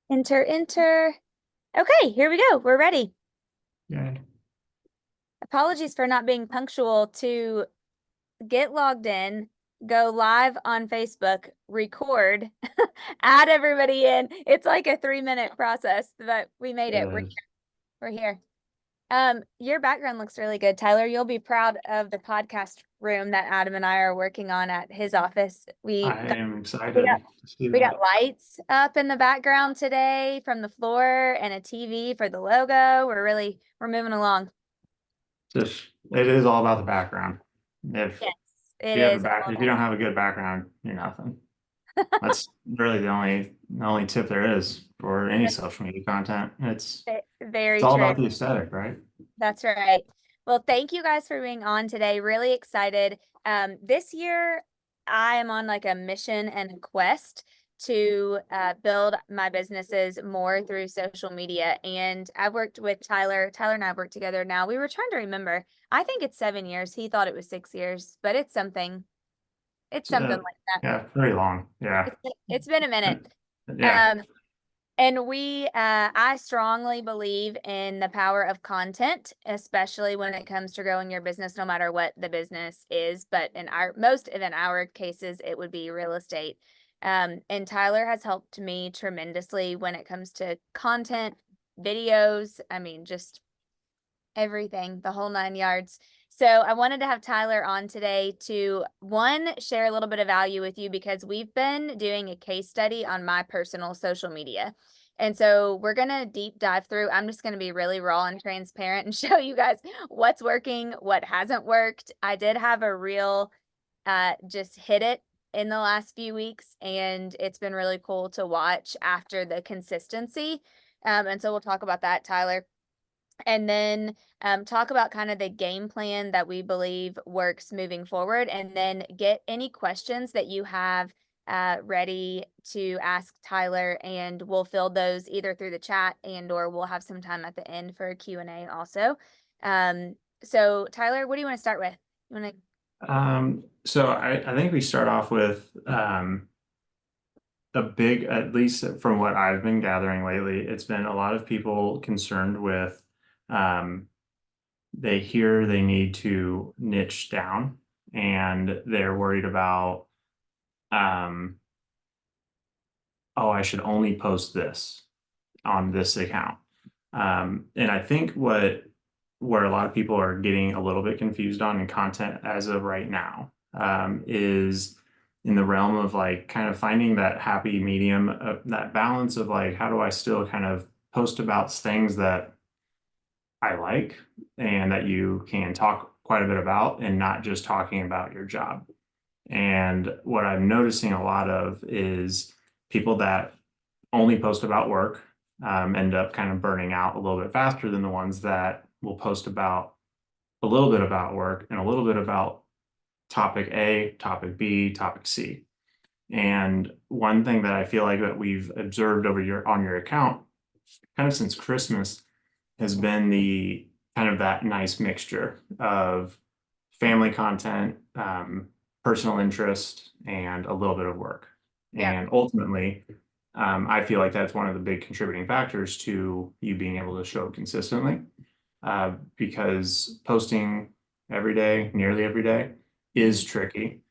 Enter. Okay, here we go. We're ready. Yeah. Apologies for not being punctual to get logged in, go live on Facebook, record, add everybody in. It's like a 3-minute process, but we made It it. is. We're here. Your background looks really good, Tyler. You'll be proud of the podcast room that Adam and I are working on at his office. I am We got excited to see we got that. lights up in the background today from the floor and a TV for the logo. We're moving along. Just it is all about the background. If Yes, it you have a is back all if you don't have a good background, you're nothing. That's really the only tip there is for any social media content. It's very all true. about the aesthetic, right? That's right. Well, thank you guys for being on today. Really excited. This year, I am on like a mission and a quest to build my businesses more through social media. And I've worked with Tyler. Tyler and I have worked together now. We were trying to remember. I think it's 7 years. He thought it was 6 years, but it's something. It's It's, something like that. yeah, very long. Yeah. It's been a minute. Yeah. Um, and I strongly believe in the power of content, especially when it comes to growing your business, no matter what the business is. But most of in our cases, it would be real estate. And Tyler has helped me tremendously when it comes to content, videos. I mean, just everything, the whole 9 yards. So I wanted to have Tyler on today to share a little bit of value with you because we've been doing a case study on my personal social media. And so we're going to deep dive through. I'm just going to be really raw and transparent and show you guys what's working, what hasn't worked. I did have a real just hit it in the last few weeks, and it's been really cool to watch after the consistency. And so we'll talk about that, Tyler, and then talk about kind of the game plan that we believe works moving forward, and then get any questions that you have ready to ask Tyler, and we'll field those either through the chat and or we'll have some time at the end for a Q&A also. So Tyler, what do you want to start with? You want to So I think we start off with a big, at least from what I've been gathering lately, it's been a lot of people concerned with um, they hear they need to niche down and they're worried about, um, oh, I should only post this on this account. And I think where a lot of people are getting a little bit confused on in content as of right now is in the realm of like kind of finding that happy medium, that balance of like, how do I still kind of post about things that I like and that you can talk quite a bit about and not just talking about your job. And what I'm noticing a lot of is people that only post about work end up kind of burning out a little bit faster than the ones that will post about a little bit about work and a little bit about topic A, topic B, topic C. And one thing that I feel like that we've observed over your on your account, kind of since Christmas, has been the kind of that nice mixture of family content, personal interest, and a little bit of work. yeah. And ultimately, I feel like that's one of the big contributing factors to you being able to show consistently, because posting every day, nearly every day, is tricky,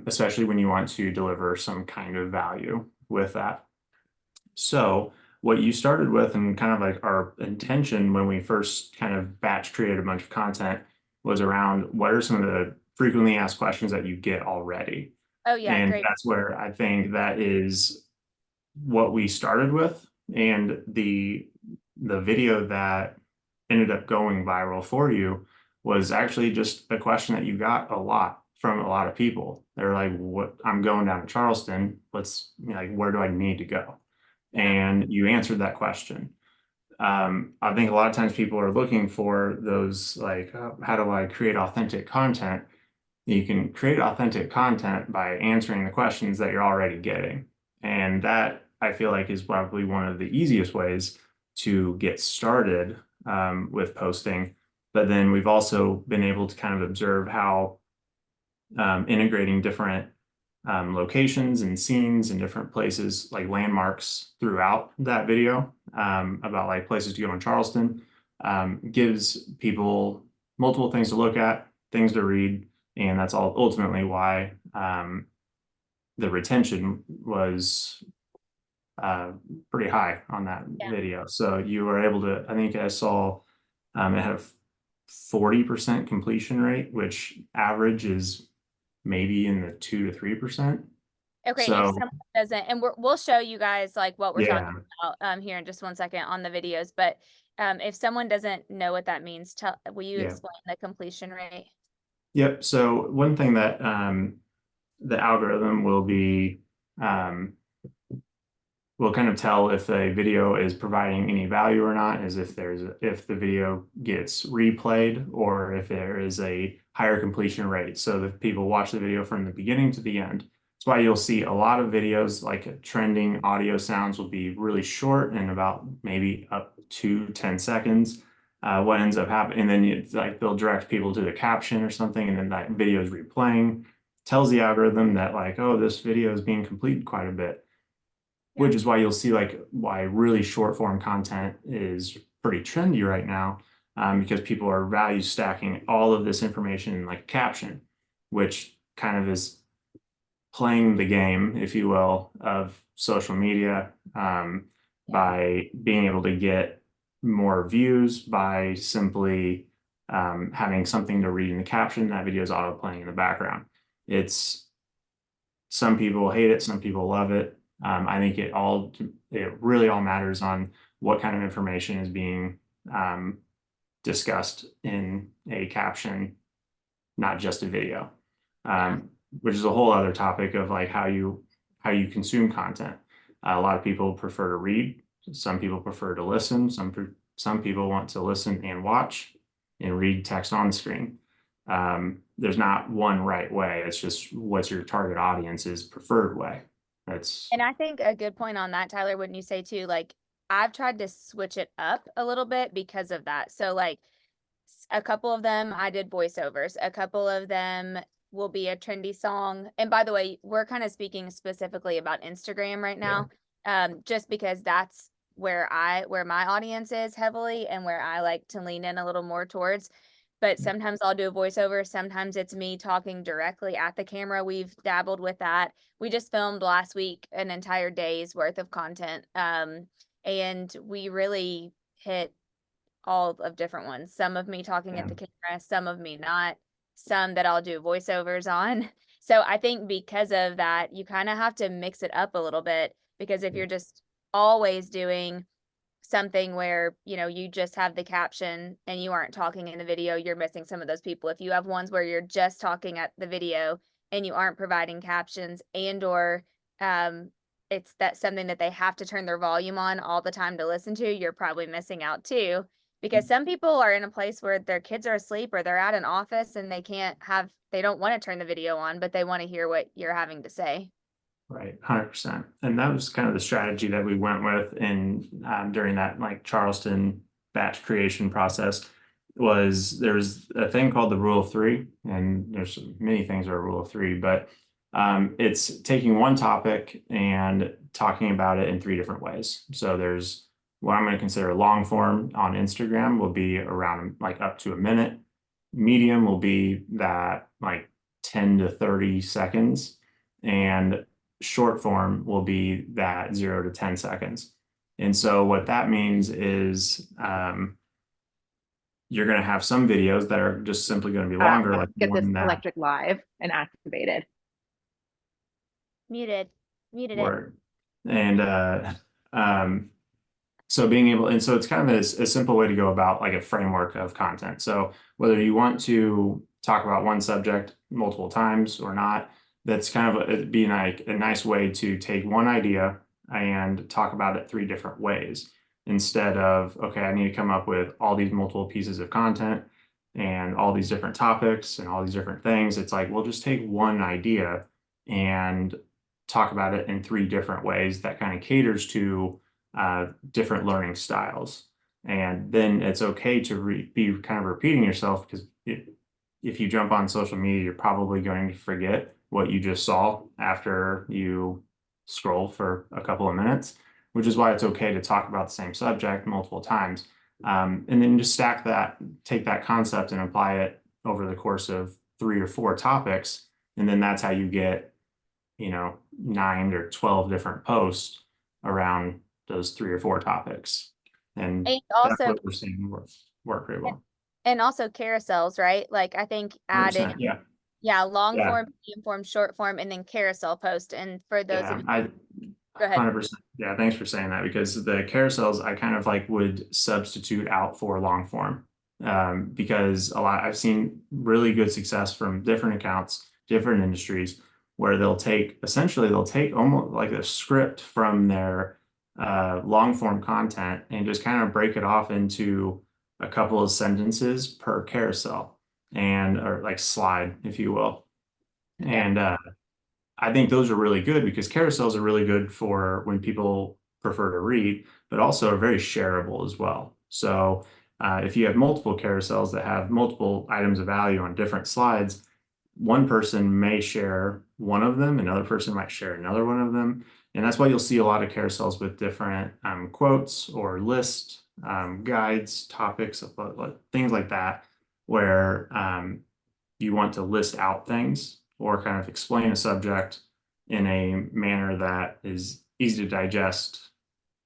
especially when you want to deliver some kind of value with that. So what you started with and kind of like our intention when we first kind of batch created a bunch of content was around what are some of the frequently asked questions that you get already. Oh yeah, And great. that's where I think that is what we started with. And the video that ended up going viral for you was actually just a question that you got a lot from a lot of people. They're like, what, I'm going down to Charleston. Like, where do I need to go? Yeah. And you answered that question. I think a lot of times people are looking for those like, how do I create authentic content? You can create authentic content by answering the questions that you're already getting. And that I feel like is probably one of the easiest ways to get started with posting. But then we've also been able to kind of observe how integrating different locations and scenes and different places, like landmarks throughout that video, about like places to go in Charleston. Gives people multiple things to look at, things to read, and that's all ultimately why the retention was pretty high on that Yeah. video. So you were able to, I think I saw it had a 40% completion rate, which average is maybe in the 2 to 3%. Okay, if So someone doesn't, and we'll show you guys like what we're yeah, talking about here in just 1 second on the videos, but if someone doesn't know what that means, will you yeah, explain the completion rate? yep. So one thing that the algorithm um, will kind of tell if a video is providing any value or not, is if the video gets replayed or if there is a higher completion rate. So that people watch the video from the beginning to the end. That's why you'll see a lot of videos like trending audio sounds will be really short and about maybe up to 10 seconds. What ends up happening, and then it's like they'll direct people to the caption or something, and then that video is replaying, tells the algorithm that like, oh, this video is being completed quite a bit, Yeah. which is why you'll see like why really short form content is pretty trendy right now, because people are value stacking all of this information in like caption, which kind of is playing the game, if you will, of social media, Yeah. by being able to get more views by simply having something to read in the caption. That video is auto playing in the background. It's Some people hate it, some people love it. I think it really all matters on what kind of information is being discussed in a caption, not just a video. Yeah. Which is a whole other topic of like how you consume content. A lot of people prefer to read. Some people prefer to listen. Some people want to listen and watch and read text on the screen. There's not one right way. It's just what's your target audience's preferred way. That's And I think a good point on that, Tyler, wouldn't you say too, like I've tried to switch it up a little bit because of that. So like a couple of them I did voiceovers, a couple of them will be a trendy song. And by the way, we're kind of speaking specifically about Instagram right yeah, now, just because that's where my audience is heavily and where I like to lean in a little more towards. But sometimes I'll do a voiceover. Sometimes it's me talking directly at the camera. We've dabbled with that. We just filmed last week an entire day's worth of content. And we really hit all of different ones. Some of me talking at yeah, the camera, some of me not, some that I'll do voiceovers on. So I think because of that, you kind of have to mix it up a little bit because if yeah, you're just always doing something where, you just have the caption and you aren't talking in the video, you're missing some of those people. If you have ones where you're just talking at the video and you aren't providing captions and or um it's that something that they have to turn their volume on all the time to listen to, you're probably missing out too. Because some people are in a place where their kids are asleep or they're at an office and they don't want to turn the video on, but they want to hear what you're having to say. right, 100%. And that was kind of the strategy that we went with in during that like Charleston batch creation process. Was There's a thing called the rule of three, and there's many things that are rule of three, but it's taking one topic and talking about it in three different ways. So there's what I'm going to consider long form on Instagram will be around like up to a minute. Medium will be that like 10 to 30 seconds, and short form will be that 0 to 10 seconds. And so what that means is you're going to have some videos that are just simply going to be longer, like Get this one that electric live and activated. Muted. Muted it. were, and um, so being able, and so it's kind of a simple way to go about like a framework of content. So whether you want to talk about one subject multiple times or not, that's kind of it'd be like a nice way to take one idea and talk about it three different ways instead of, okay, I need to come up with all these multiple pieces of content and all these different topics and all these different things. It's like, we'll just take one idea and talk about it in three different ways that kind of caters to different learning styles. And then it's okay to be kind of repeating yourself, because if you jump on social media, you're probably going to forget what you just saw after you scroll for a couple of minutes, which is why it's okay to talk about the same subject multiple times. And then just take that concept and apply it over the course of 3 or 4 topics. And then that's how you get, 9 or 12 different posts around those 3 or 4 topics. And And that's also, what we're seeing work very well. and also carousels, right? Like I think adding, 100%, yeah. long Yeah. form, medium form, short form, and then carousel post. And for those of Yeah, you, I go ahead. 100%. Yeah, thanks for saying that, because the carousels I kind of like would substitute out for long form. Because I've seen really good success from different accounts, different industries, where essentially they'll take almost like a script from their long form content and just kind of break it off into a couple of sentences per carousel, or like slide, if you will. Yeah. And I think those are really good because carousels are really good for when people prefer to read, but also are very shareable as well. So if you have multiple carousels that have multiple items of value on different slides, one person may share one of them, another person might share another one of them. And that's why you'll see a lot of carousels with different quotes or list guides, topics, things like that, where you want to list out things or kind of explain a subject in a manner that is easy to digest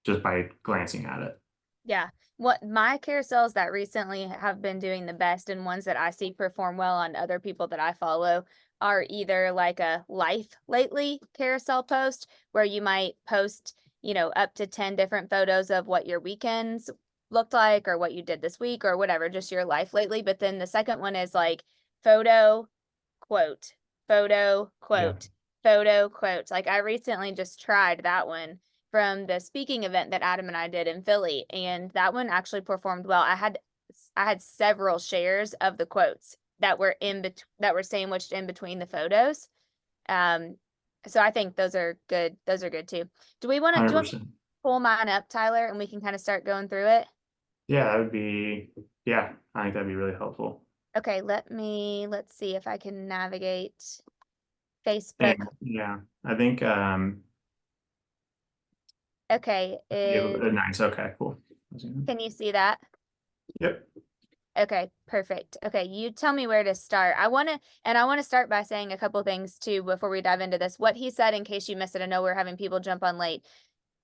just by glancing at it. Yeah. What my carousels that recently have been doing the best and ones that I see perform well on other people that I follow are either like a life lately carousel post where you might post, up to 10 different photos of what your weekends looked like or what you did this week or whatever, just your life lately. But then the second one is like photo, quote, photo, Yeah, quote, photo, quote. Like I recently just tried that one from the speaking event that Adam and I did in Philly, and that one actually performed well. I had several shares of the quotes that were that were sandwiched in between the photos. Um, so I think those are good. Those are good too. Do you want to 100%. pull mine up, Tyler, and we can kind of start going through it? Yeah, I think that'd be really helpful. Okay, let's see if I can navigate Facebook. And yeah, I think Okay, nice. Okay, cool. can you see that? Yep. Okay, perfect. Okay, you tell me where to start. I want to start by saying a couple things too before we dive into this. What he said, in case you missed it, I know we're having people jump on late.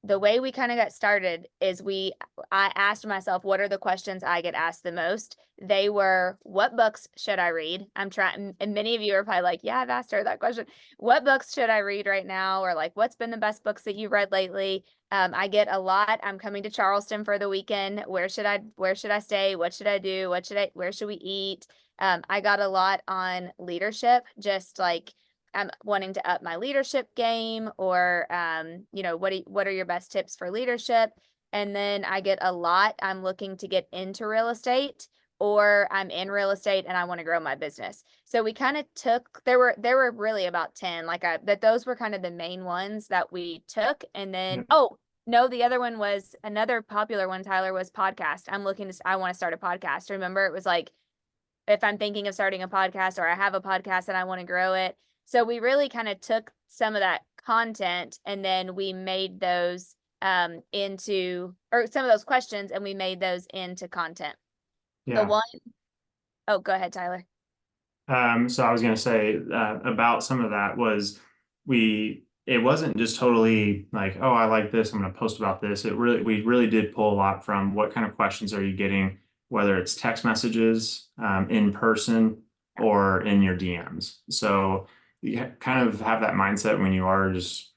The way we kind of got started is I asked myself, what are the questions I get asked the most? They were, what books should I read? I'm trying, and many of you are probably like, yeah, I've asked her that question. What books should I read right now? Or like, what's been the best books that you've read lately? I get a lot. I'm coming to Charleston for the weekend. Where should I stay? What should I do? Where should we eat? I got a lot on leadership, just like I'm wanting to up my leadership game, or what are your best tips for leadership? And then I get a lot, I'm looking to get into real estate, or I'm in real estate and I want to grow my business. So we kind of took, there were really about 10, that those were kind of the main ones that we took. And then, Yep. oh no, the other one was another popular one, Tyler, was podcast. I want to start a podcast. Remember, it was like, if I'm thinking of starting a podcast, or I have a podcast and I want to grow it. So we really kind of took some of that content and then we made those or some of those questions, and we made those into content. The Yeah. one, oh, go ahead, Tyler. So I was going to say about some of that was it wasn't just totally like, oh, I like this, I'm going to post about this. We really did pull a lot from what kind of questions are you getting, whether it's text messages, in person, or in your DMs. So you kind of have that mindset when you are just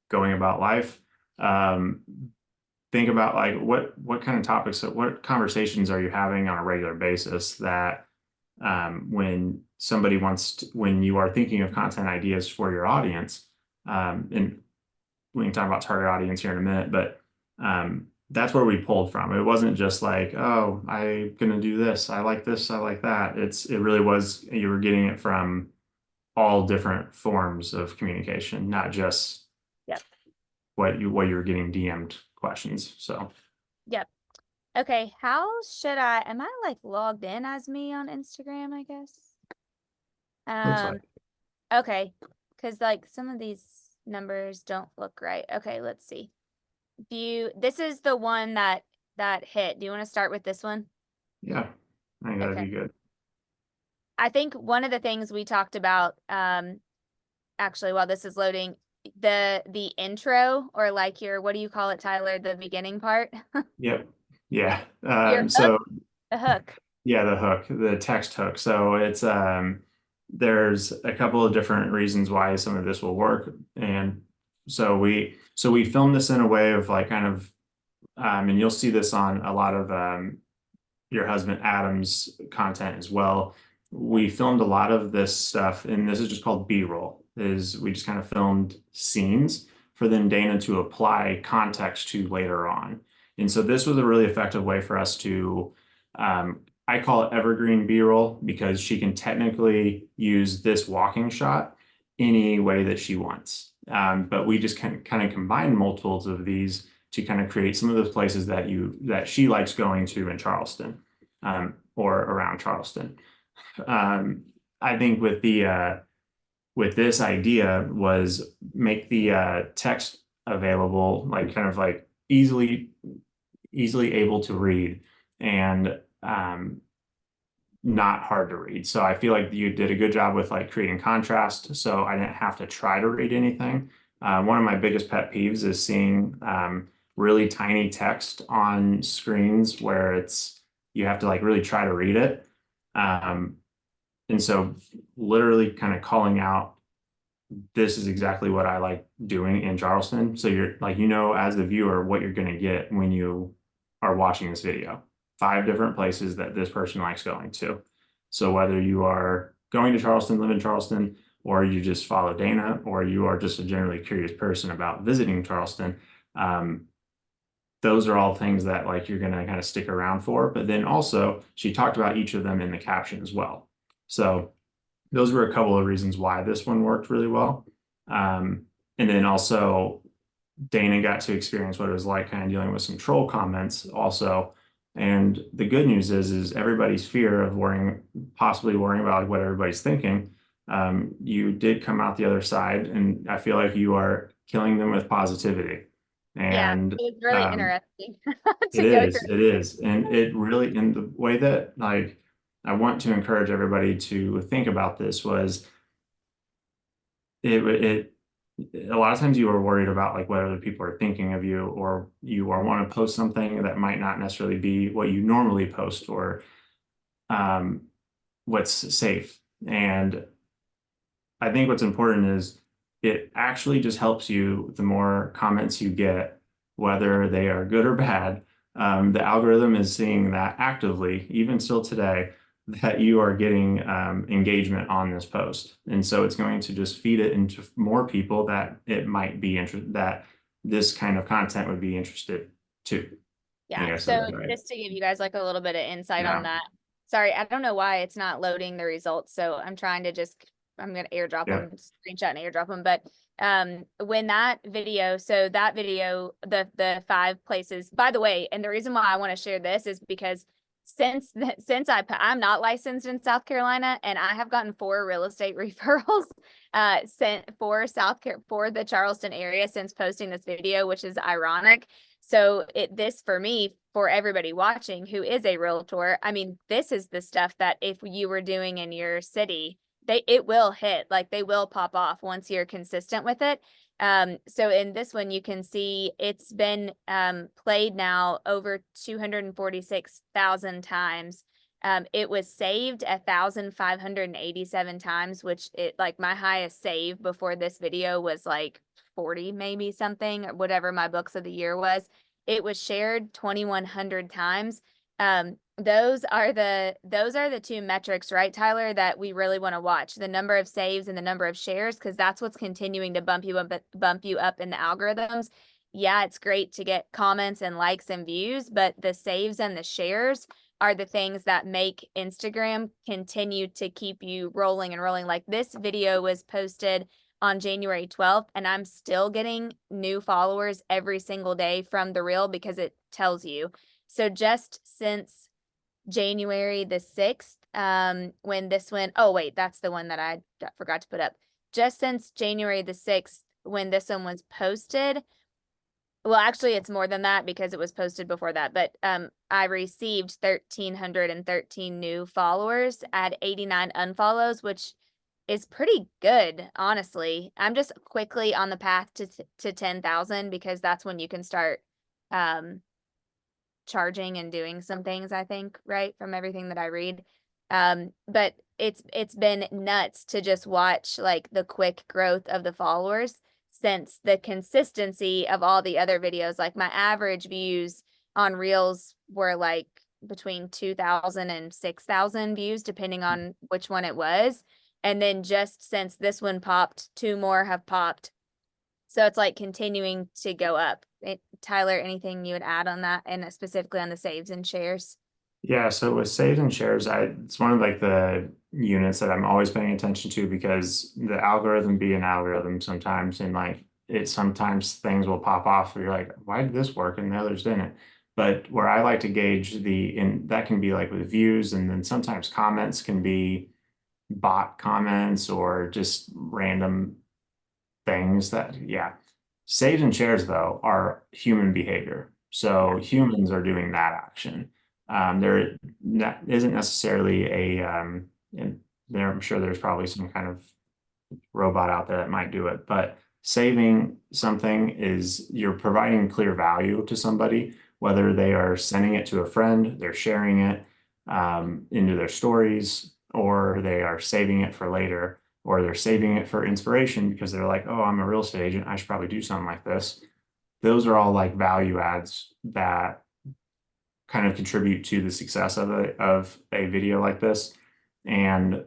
going about life. Think about like what kind of topics, what conversations are you having on a regular basis that when you are thinking of content ideas for your audience, and we can talk about target audience here in a minute, but that's where we pulled from. It wasn't just like, oh, I'm gonna do this, I like this, I like that. It really was, you were getting it from all different forms of communication, not just Yep. what you were getting DM'd questions. So Yep. Okay, am I like logged in as me on Instagram, I guess? looks like Okay. Cause like some of these numbers don't look right. Okay, let's see. This is the one that hit. Do you want to start with this one? Yeah, I think that'd Okay. be good. I think one of the things we talked about, actually while this is loading, the intro, or like your, what do you call it, Tyler? The beginning part? Yep. Yeah. Your hook, So the hook. yeah, the hook, the text hook. So it's there's a couple of different reasons why some of this will work. And so we filmed this in a way of like kind of and you'll see this on a lot of your husband Adam's content as well. We filmed a lot of this stuff, and this is just called B-roll. Is we just kind of filmed scenes for then Dana to apply context to later on. And so this was a really effective way for us to, I call it evergreen B-roll because she can technically use this walking shot any way that she wants. But we just can kind of combine multiples of these to kind of create some of those places that she likes going to in Charleston, or around Charleston. I think with this idea was make the text available, like kind of like easily able to read, and not hard to read. So I feel like you did a good job with like creating contrast. So I didn't have to try to read anything. One of my biggest pet peeves is seeing really tiny text on screens where you have to like really try to read it. And so literally kind of calling out, this is exactly what I like doing in Charleston. So you're like, as the viewer, what you're going to get when you are watching this video. 5 different places that this person likes going to. So whether you are going to Charleston, live in Charleston, or you just follow Dana, or you are just a generally curious person about visiting Charleston, those are all things that like you're going to kind of stick around for. But then also she talked about each of them in the caption as well. So those were a couple of reasons why this one worked really well. And then also Dana got to experience what it was like kind of dealing with some troll comments also. And the good news is everybody's fear of possibly worrying about what everybody's thinking. You did come out the other side, and I feel like you are killing them with positivity. Yeah, And it was really interesting it to go through. is, it is. And it really, in the way that like I want to encourage everybody to think about this was it a lot of times you are worried about like what other people are thinking of you, or you are want to post something that might not necessarily be what you normally post, or what's safe. And I think what's important is it actually just helps you the more comments you get, whether they are good or bad. The algorithm is seeing that actively, even still today, that you are getting engagement on this post. And so it's going to just feed it into more people that it might be interested, that this kind of content would be interested too. Yeah, So so just to give you guys like a little bit of insight on yeah, that. Sorry, I don't know why it's not loading the results, so I'm trying to I'm gonna airdrop yeah, them, screenshot and airdrop them. But when that video, the 5 places, by the way, and the reason why I want to share this is because since I'm not licensed in South Carolina, and I have gotten 4 real estate referrals sent for for the Charleston area since posting this video, which is ironic. So this for me, for everybody watching who is a realtor, I mean, this is the stuff that if you were doing in your city, it will hit, like they will pop off once you're consistent with it. So in this one, you can see it's been played now over 246,000 times. It was saved 1,587 times, which like my highest save before this video was like 40, maybe something, or whatever my books of the year was. It was shared 2,100 times. Those are the 2 metrics, right, Tyler, that we really want to watch: the number of saves and the number of shares, because that's what's continuing to bump you up in the algorithms. Yeah, it's great to get comments and likes and views, but the saves and the shares are the things that make Instagram continue to keep you rolling and rolling. Like this video was posted on January 12th, and I'm still getting new followers every single day from the reel because it tells you. So just since January the 6th, when this went, oh wait, that's the one that I forgot to put up. just since January the 6th, when this one was posted, well, actually, it's more than that because it was posted before that, but I received 1,313 new followers at 89 unfollows, which is pretty good, honestly. I'm just quickly on the path to 10,000 because that's when you can start charging and doing some things, I think, right, from everything that I read. But it's been nuts to just watch like the quick growth of the followers since the consistency of all the other videos. Like my average views on Reels were like between 2,000 and 6,000 views, depending on which one it was. And then just since this one popped, two more have popped. So it's like continuing to go up. Tyler, anything you would add on that, and specifically on the saves and shares? Yeah, so with saves and shares, it's one of like the units that I'm always paying attention to because the algorithm be an algorithm sometimes, and like sometimes things will pop off where you're like, why did this work and the others didn't? But where I like to gauge and that can be like with views, and then sometimes comments can be bot comments or just random things that, yeah. Saves and shares though are human behavior. So humans are doing that action. There isn't necessarily and I'm sure there's probably some kind of robot out there that might do it, but saving something is you're providing clear value to somebody, whether they are sending it to a friend, they're sharing it into their stories, or they are saving it for later, or they're saving it for inspiration because they're like, oh, I'm a real estate agent, I should probably do something like this. Those are all like value adds that kind of contribute to the success of a video like this. And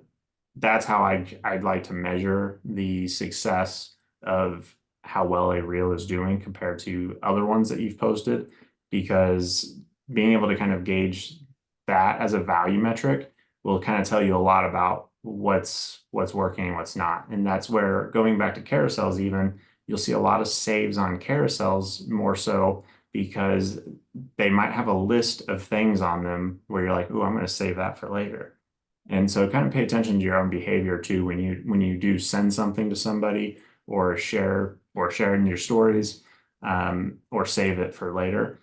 that's how I'd like to measure the success of how well a reel is doing compared to other ones that you've posted, because being able to kind of gauge that as a value metric will kind of tell you a lot about what's working and what's not. And that's where, going back to carousels, even you'll see a lot of saves on carousels more so because they might have a list of things on them where you're like, oh, I'm going to save that for later. And so kind of pay attention to your own behavior too when you do send something to somebody or share it in your stories, or save it for later.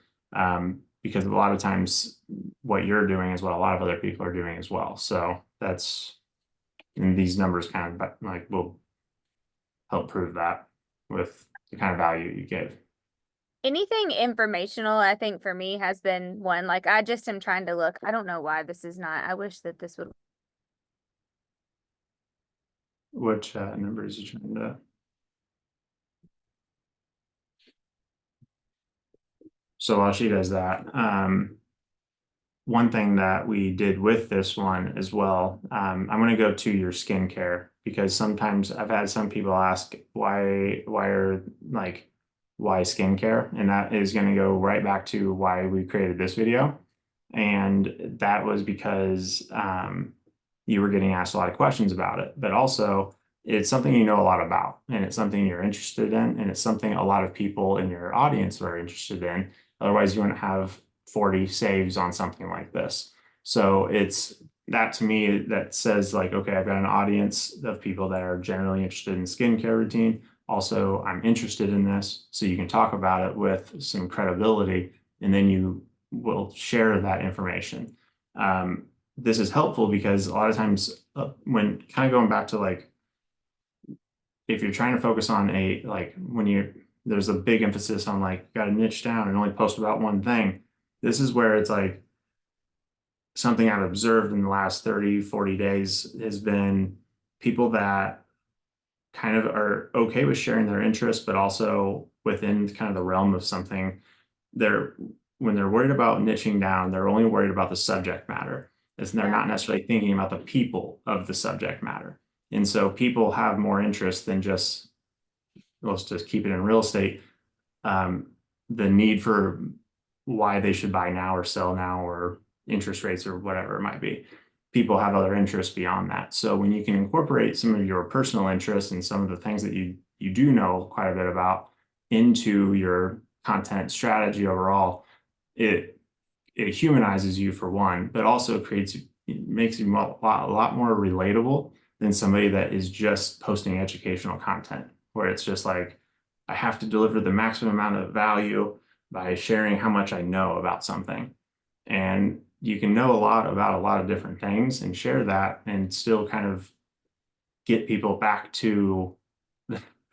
Because a lot of times what you're doing is what a lot of other people are doing as well. So and these numbers kind of like will help prove that with the kind of value you give. Anything informational, I think for me has been one. Like I just am trying to look. I don't know why this is not. I wish that this would. Which numbers you trying to? So while she does that, one thing that we did with this one as well, I'm going to go to your skincare, because sometimes I've had some people ask why skincare, and that is going to go right back to why we created this video. And that was because you were getting asked a lot of questions about it, but also it's something you know a lot about, and it's something you're interested in, and it's something a lot of people in your audience are interested in. Otherwise, you wouldn't have 40 saves on something like this. So it's that, to me, that says like, okay, I've got an audience of people that are generally interested in skincare routine. Also, I'm interested in this, so you can talk about it with some credibility, and then you will share that information. This is helpful because a lot of times when kind of going back to like, if you're trying to focus on there's a big emphasis on like, got to niche down and only post about one thing. This is where it's like something I've observed in the last 30, 40 days has been people that kind of are okay with sharing their interests, but also within kind of the realm of something. When they're worried about niching down, they're only worried about the subject matter. They're not necessarily thinking about the people of the subject matter. And so people have more interest than just, let's just keep it in real estate, the need for why they should buy now or sell now, or interest rates or whatever it might be. People have other interests beyond that. So when you can incorporate some of your personal interests and some of the things that you do know quite a bit about into your content strategy overall, it humanizes you for one, but also makes you a lot more relatable than somebody that is just posting educational content, where it's just like, I have to deliver the maximum amount of value by sharing how much I know about something. And you can know a lot about a lot of different things and share that and still kind of get people back to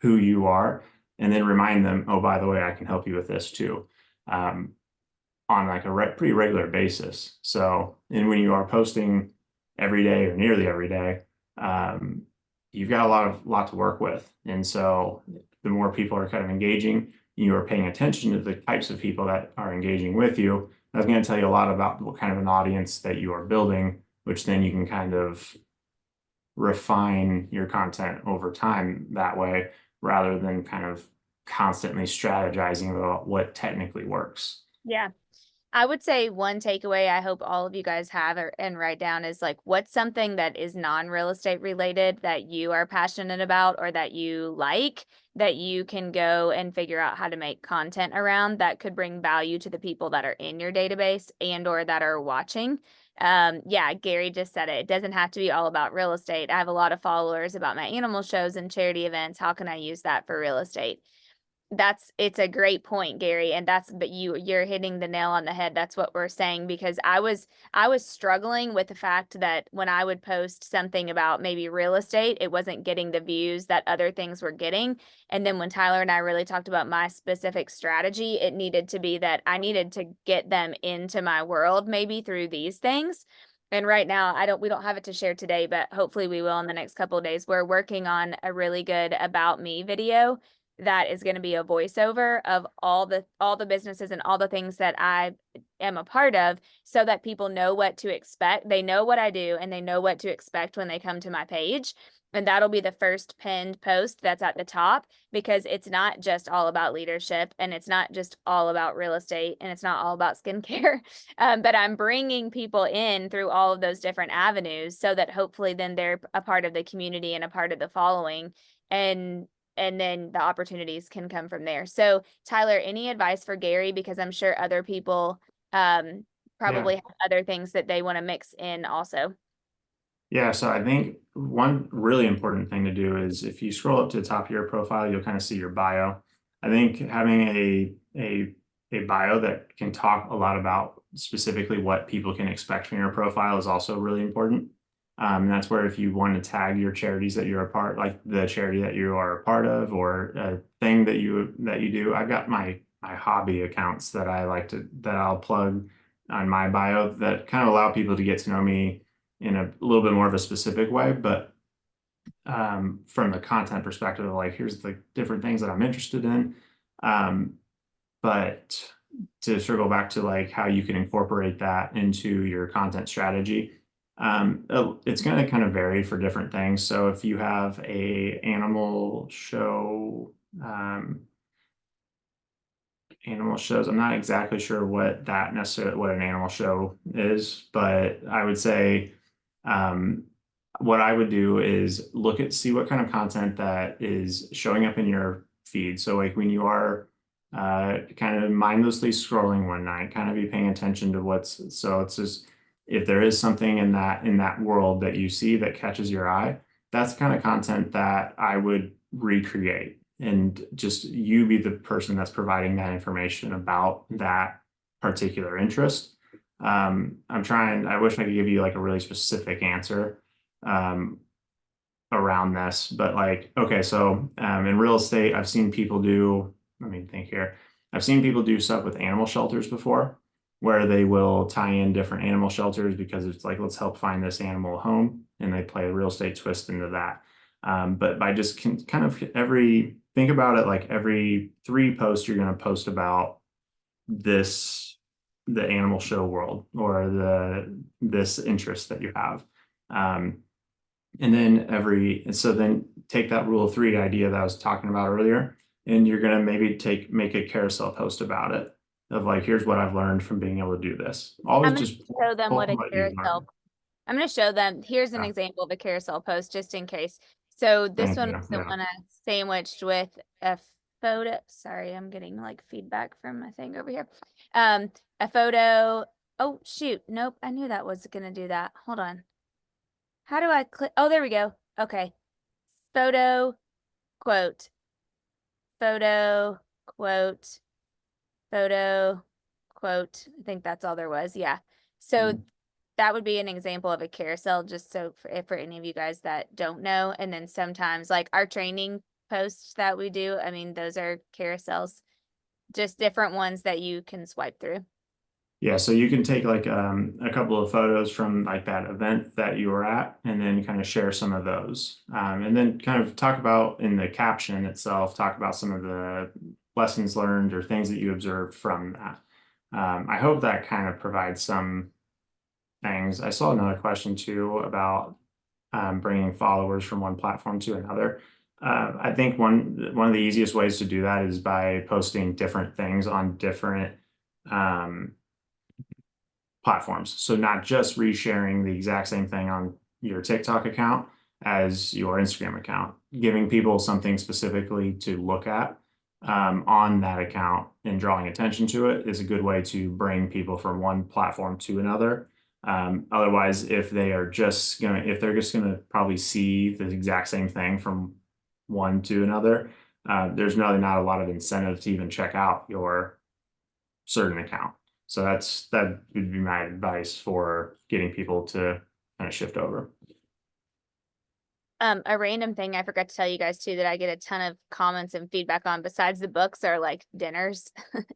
who you are, and then remind them, oh, by the way, I can help you with this too, on like a pretty regular basis. So, and when you are posting every day or nearly every day, you've got a lot to work with. And so the more people are kind of engaging, you are paying attention to the types of people that are engaging with you. That's going to tell you a lot about what kind of an audience that you are building, which then you can kind of refine your content over time that way, rather than kind of constantly strategizing about what technically works. Yeah. I would say one takeaway I hope all of you guys have and write down is like, what's something that is non-real estate related that you are passionate about or that you like, that you can go and figure out how to make content around that could bring value to the people that are in your database and or that are watching. Yeah, Gary just said it. It doesn't have to be all about real estate. I have a lot of followers about my animal shows and charity events. How can I use that for real estate? It's a great point, Gary, and but you're hitting the nail on the head. That's what we're saying, because I was struggling with the fact that when I would post something about maybe real estate, it wasn't getting the views that other things were getting. And then when Tyler and I really talked about my specific strategy, it needed to be that I needed to get them into my world maybe through these things. And right now, we don't have it to share today, but hopefully we will in the next couple of days. We're working on a really good about me video that is going to be a voiceover of all the businesses and all the things that I am a part of, so that people know what to expect. They know what I do and they know what to expect when they come to my page. And that'll be the first pinned post that's at the top, because it's not just all about leadership and it's not just all about real estate and it's not all about skincare. But I'm bringing people in through all of those different avenues so that hopefully then they're a part of the community and a part of the following. And then the opportunities can come from there. So Tyler, any advice for Gary? Because I'm sure other people probably have other things that they want to mix in also. Yeah, so I think one really important thing to do is, if you scroll up to the top of your profile, you'll kind of see your bio. I think having a bio that can talk a lot about specifically what people can expect from your profile is also really important. And that's where, if you want to tag your charities that you're a part, like the charity that you are a part of, or a thing that you do. I've got my hobby accounts that I'll plug on my bio that kind of allow people to get to know me in a little bit more of a specific way. But from the content perspective, like, here's the different things that I'm interested in. But to circle back to like how you can incorporate that into your content strategy, it's going to kind of vary for different things. So if you have a animal show, animal shows, I'm not exactly sure what an animal show is, but I would say, what I would do is see what kind of content that is showing up in your feed. So like when you are kind of mindlessly scrolling one night, kind of be paying attention to it's just, if there is something in that world that you see that catches your eye, that's the kind of content that I would recreate, and just you be the person that's providing that information about that particular interest. I wish I could give you like a really specific answer around this, but like, okay, so in real estate, I've seen people do, let me think here. I've seen people do stuff with animal shelters before, where they will tie in different animal shelters because it's like, let's help find this animal a home, and they play a real estate twist into that. But by just kind of think about it, like every 3 posts you're going to post about the animal show world, or this interest that you have. And then take that rule of 3 idea that I was talking about earlier, and you're going to maybe make a carousel post about it, of like, here's what I've learned from being able to do this. Always just Show them what a you've carousel. learned. I'm going to show them. Here's an Yeah. example of a carousel post, just in case. So this Thank one you. was the Yeah. one I sandwiched with a photo. Sorry, I'm getting like feedback from my thing over here. A photo. Oh, shoot. Nope. I knew that was going to do that. Hold on. How do I click? Oh, there we go. Okay. Photo, quote, photo, quote, photo, quote. I think that's all there was. Yeah. So that would be an example of a carousel, just so for any of you guys that don't know. And then sometimes like our training posts that we do, I mean, those are carousels, just different ones that you can swipe through. Yeah, so you can take like a couple of photos from like that event that you were at and then kind of share some of those. And then kind of talk about in the caption itself, talk about some of the lessons learned or things that you observed from that. I hope that kind of provides some things. I saw another question too about bringing followers from one platform to another. I think one of the easiest ways to do that is by posting different things on different platforms. So not just resharing the exact same thing on your TikTok account as your Instagram account, giving people something specifically to look at on that account and drawing attention to it is a good way to bring people from one platform to another. Otherwise, if they're just gonna probably see the exact same thing from one to another, there's really not a lot of incentive to even check out your certain account. So that would be my advice for getting people to kind of shift over. A random thing I forgot to tell you guys too that I get a ton of comments and feedback on besides the books are like dinners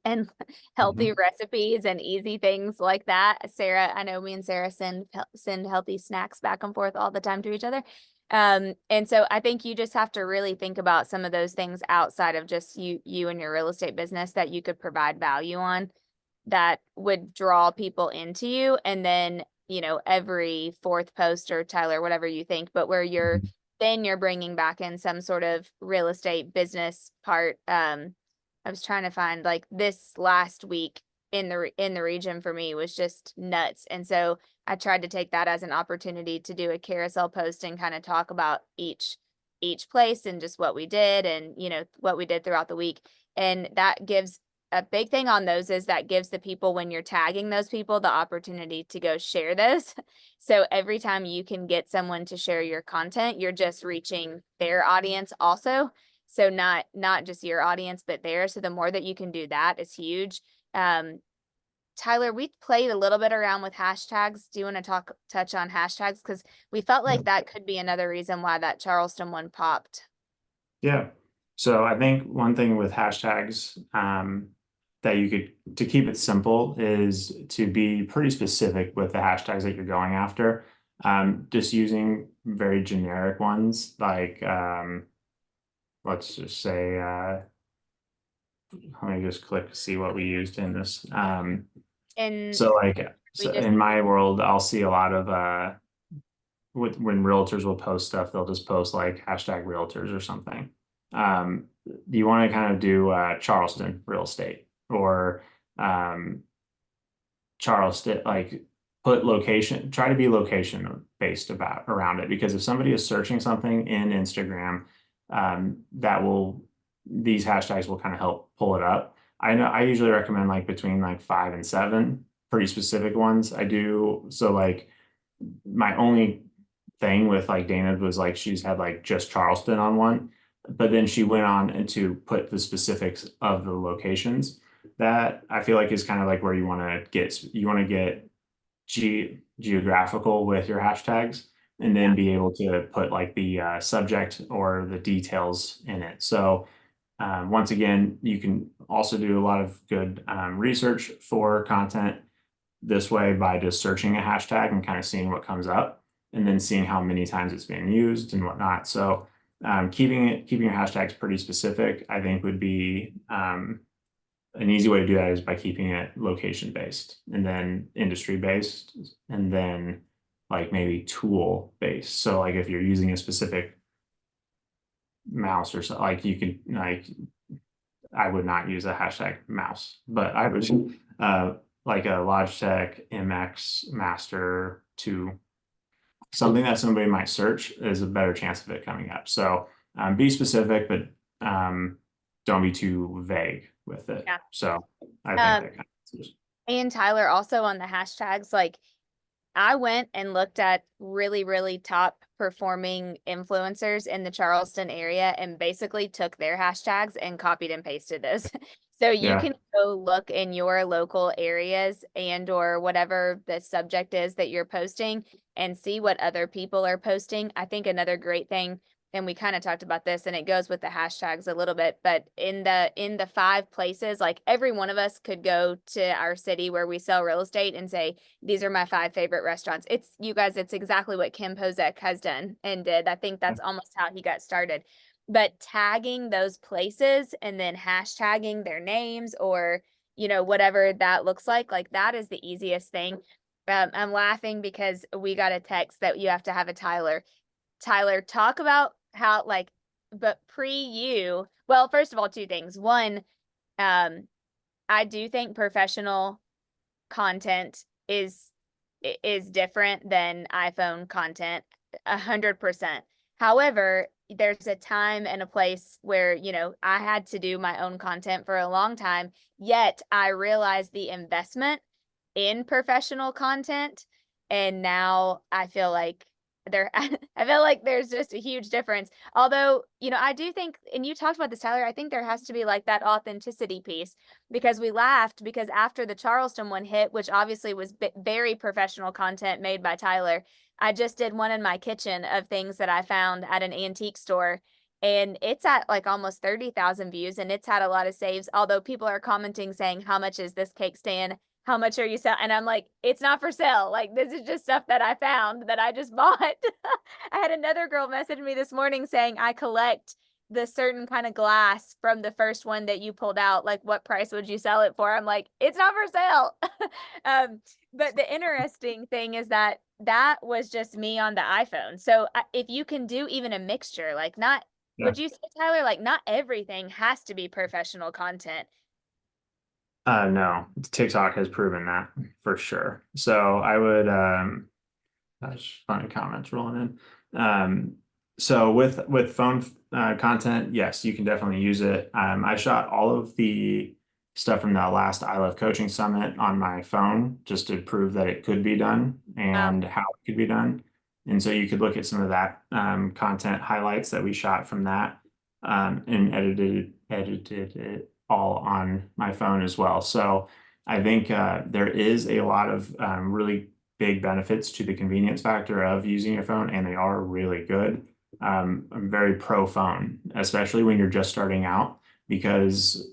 and healthy recipes and easy things like that. Sarah, I know me and Sarah send healthy snacks back and forth all the time to each other. And so I think you just have to really think about some of those things outside of just you and your real estate business that you could provide value on that would draw people into you. And then, you know, every fourth post or Tyler, whatever you think, but where then you're bringing back in some sort of real estate business part. I was trying to find like this last week in the region for me was just nuts. And so I tried to take that as an opportunity to do a carousel post and kind of talk about each place and just what we did and, you know, what we did throughout the week. And that gives a big thing on those is that gives the people, when you're tagging those people, the opportunity to go share those. So every time you can get someone to share your content, you're just reaching their audience also. So not just your audience, but theirs. So the more that you can do that is huge. Tyler, we played a little bit around with hashtags. Do you want to touch on hashtags? Because we felt like that could be another reason why that Charleston one popped. Yeah. So I think one thing with hashtags that you could, to keep it simple, is to be pretty specific with the hashtags that you're going after. Just using very generic ones like let's just say let me just click to see what we used in this. And So like just in my world, I'll see a lot of when realtors will post stuff, they'll just post like hashtag realtors or something. You want to kind of do Charleston real estate or Charleston, like put location, try to be location based around it, because if somebody is searching something in Instagram, these hashtags will kind of help pull it up. I know I usually recommend like between like 5 and 7 pretty specific ones. I do. So like my only thing with like Dana was like she's had like just Charleston on one, but then she went on and to put the specifics of the locations. That I feel like is kind of like where you want to get geographical with your hashtags, and then be able to put like the subject or the details in it. So once again, you can also do a lot of good research for content this way by just searching a hashtag and kind of seeing what comes up and then seeing how many times it's being used and whatnot. So keeping your hashtags pretty specific, I think, would be an easy way to do that is by keeping it location based and then industry based and then like maybe tool based. So like if you're using a specific mouse or so, like you could like, I would not use a hashtag mouse, but I would like a Logitech MX Master 2, something that somebody might search is a better chance of it coming up. So be specific, but don't be too vague with it. Yeah. So I think that kind of and Tyler, also on the hashtags, like I went and looked at really, really top performing influencers in the Charleston area and basically took their hashtags and copied and pasted those. So you Yeah. can go look in your local areas and or whatever the subject is that you're posting and see what other people are posting. I think another great thing, and we kind of talked about this and it goes with the hashtags a little bit, but in the 5 places, like every one of us could go to our city where we sell real estate and say, these are my 5 favorite restaurants. It's you guys, it's exactly what Kim Pozek has done and did. I think that's almost how he got started. But tagging those places and then hashtagging their names or, whatever that looks like that is the easiest thing. I'm laughing because we got a text that you have to have a Tyler, talk about how but well, first of all, 2 things. One, I do think professional content is different than iPhone content 100%. However, there's a time and a place where, I had to do my own content for a long time, yet I realized the investment in professional content. And now I feel like I feel like there's just a huge difference. Although, I do think, and you talked about this, Tyler, I think there has to be like that authenticity piece because we laughed because after the Charleston one hit, which obviously was very professional content made by Tyler, I just did one in my kitchen of things that I found at an antique store. And it's at like almost 30,000 views and it's had a lot of saves. Although people are commenting saying, how much is this cake stand? How much are you selling? And I'm like, it's not for sale. Like, this is just stuff that I found that I just bought. I had another girl message me this morning saying, I collect the certain kind of glass from the first one that you pulled out. Like, what price would you sell it for? I'm like, it's not for sale. But the interesting thing is that was just me on the iPhone. So if you can do even a mixture, like not, Yeah. would you say, Tyler, like not everything has to be professional content? No, TikTok has proven that for sure. So I would, gosh, funny comments rolling in. So with phone content, yes, you can definitely use it. I shot all of the stuff from the last I Love Coaching Summit on my phone just to prove that it could be done and how it could be done. And so you could look at some of that content highlights that we shot from that and edited it all on my phone as well. So I think there is a lot of really big benefits to the convenience factor of using your phone, and they are really good. I'm very pro phone, especially when you're just starting out, because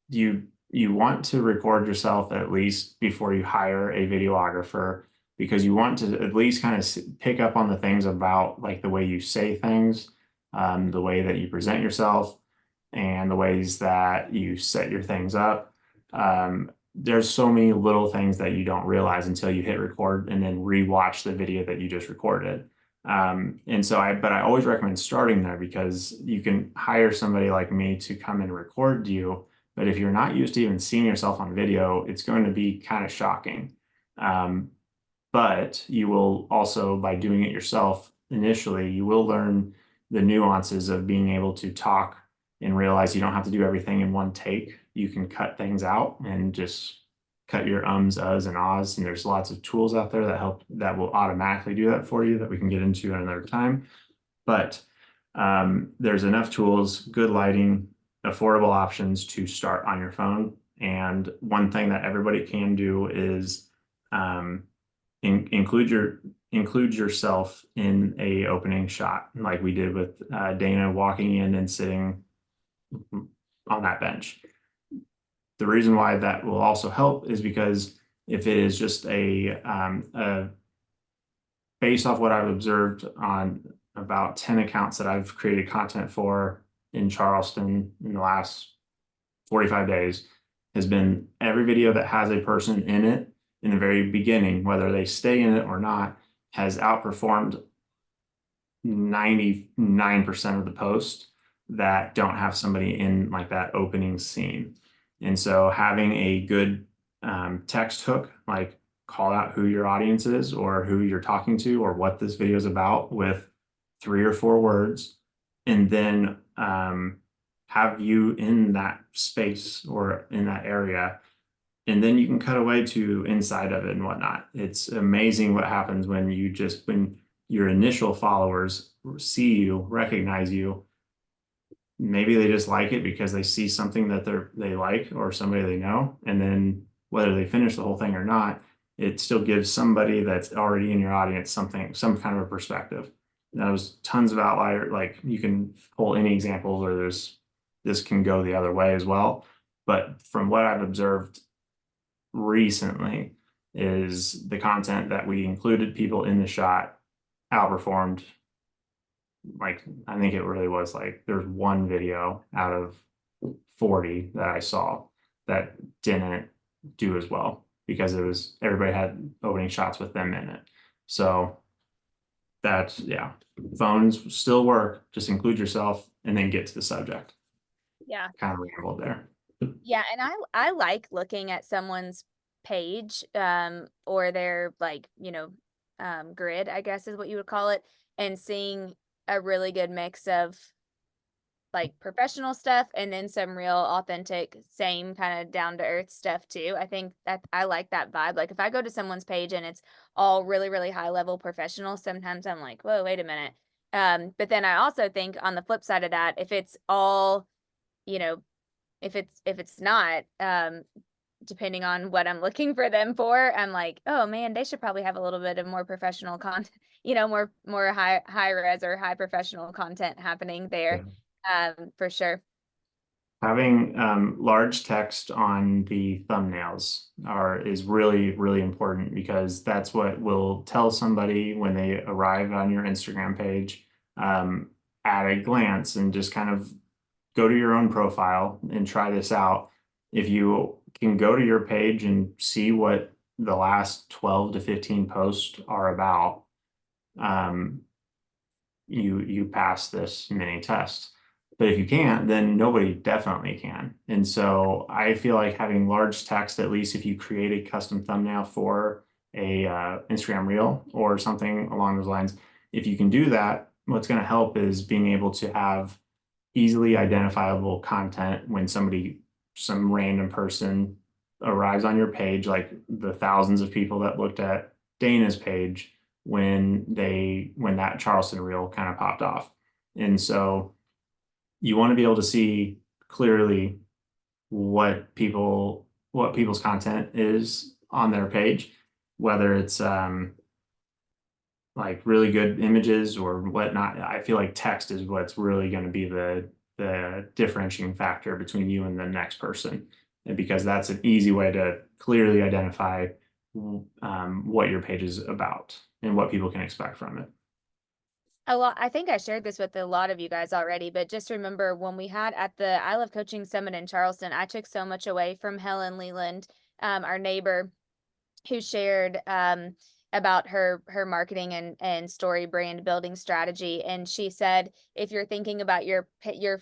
you want to record yourself at least before you hire a videographer, because you want to at least kind of pick up on the things about like the way you say things, the way that you present yourself, and the ways that you set your things up. There's so many little things that you don't realize until you hit record and then rewatch the video that you just recorded. But I always recommend starting there because you can hire somebody like me to come and record you. But if you're not used to even seeing yourself on video, it's going to be kind of shocking. But you will also, by doing it yourself initially, you will learn the nuances of being able to talk and realize you don't have to do everything in one take. You can cut things out and just cut your ums, uhs, and ahs. And there's lots of tools out there that will automatically do that for you that we can get into another time. But there's enough tools, good lighting, affordable options to start on your phone. And one thing that everybody can do is include yourself in a opening shot, like we did with Dana walking in and sitting on that bench. The reason why that will also help is because if it is just based off what I've observed on about 10 accounts that I've created content for in Charleston in the last 45 days, has been every video that has a person in it in the very beginning, whether they stay in it or not, has outperformed 99% of the posts that don't have somebody in like that opening scene. And so having a good text hook, like call out who your audience is or who you're talking to or what this video is about with 3 or 4 words, and then have you in that space or in that area and then you can cut away to inside of it and whatnot. It's amazing what happens when when your initial followers see you, recognize you. Maybe they just like it because they see something that they like or somebody they know, and then whether they finish the whole thing or not, it still gives somebody that's already in your audience some kind of a perspective. Now, there's tons of outlier, like you can pull any examples where this can go the other way as well. But from what I've observed recently is the content that we included people in the shot outperformed. Like, I think it really was like there's one video out of 40 that I saw that didn't do as well because everybody had opening shots with them in it. So that's, yeah, phones still work, just include yourself and then get to the subject. Yeah. Kind of rambled there. Yeah, and I like looking at someone's page, or their, like, grid, I guess is what you would call it, and seeing a really good mix of like professional stuff and then some real authentic, same kind of down to earth stuff too. I think that I like that vibe. Like if I go to someone's page and it's all really, really high level professional, sometimes I'm like, whoa, wait a minute. But then I also think on the flip side of that, if it's all, you know, if it's not, depending on what I'm looking for them for, I'm like, oh man, they should probably have a little bit of more professional content, more high res or high professional content happening there. For sure. Having large text on the thumbnails is really, really important because that's what will tell somebody when they arrive on your Instagram page at a glance, and just kind of go to your own profile and try this out. If you can go to your page and see what the last 12 to 15 posts are about, you pass this mini test. But if you can't, then nobody definitely can. And so I feel like having large text, at least if you create a custom thumbnail for a Instagram reel or something along those lines, if you can do that, what's going to help is being able to have easily identifiable content when some random person arrives on your page, like the thousands of people that looked at Dana's page when that Charleston reel kind of popped off. And so you want to be able to see clearly what people's content is on their page, whether it's like really good images or whatnot. I feel like text is what's really going to be the differentiating factor between you and the next person, and because that's an easy way to clearly identify what your page is about and what people can expect from it. I think I shared this with a lot of you guys already, but just remember when we had at the I Love Coaching Summit in Charleston, I took so much away from Helen Leland, our neighbor, who shared about her marketing and story brand building strategy. And she said, if you're thinking about your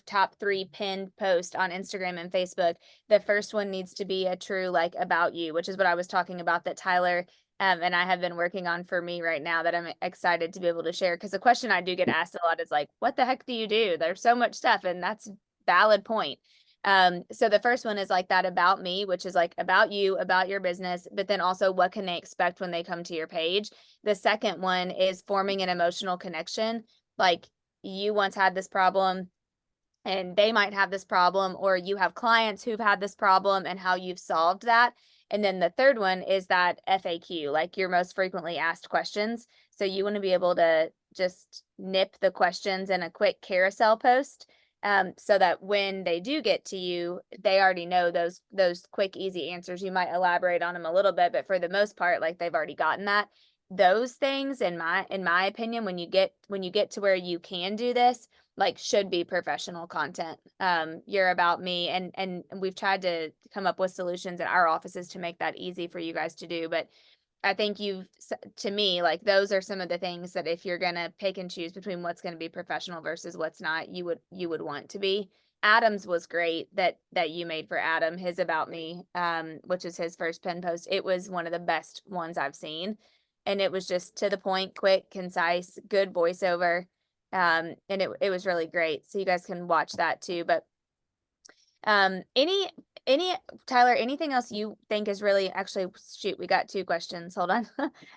top 3 pinned posts on Instagram and Facebook, the first one needs to be a true like about you, which is what I was talking about that Tyler and I have been working on for me right now that I'm excited to be able to share. Because the question I do get asked a lot is like, what the heck do you do? There's so much stuff, and that's valid point. So the first one is like that about me, which is like about you, about your business, but then also what can they expect when they come to your page? The second one is forming an emotional connection. Like you once had this problem and they might have this problem, or you have clients who've had this problem and how you've solved that. And then the third one is that FAQ, like your most frequently asked questions. So you want to be able to just nip the questions in a quick carousel post, so that when they do get to you, they already know those quick, easy answers. You might elaborate on them a little bit, but for the most part, like they've already gotten that. Those things, in my opinion, when you get to where you can do this, like should be professional content. You're about me, and we've tried to come up with solutions at our offices to make that easy for you guys to do. But I think to me, like those are some of the things that if you're going to pick and choose between what's going to be professional versus what's not, you would want to be. Adam's was great that you made for Adam, his about me, which is his first pin post. It was one of the best ones I've seen. And it was just to the point, quick, concise, good voiceover. And it was really great. So you guys can watch that too. But Any Tyler, anything else you think is really actually shoot, we got 2 questions. Hold on.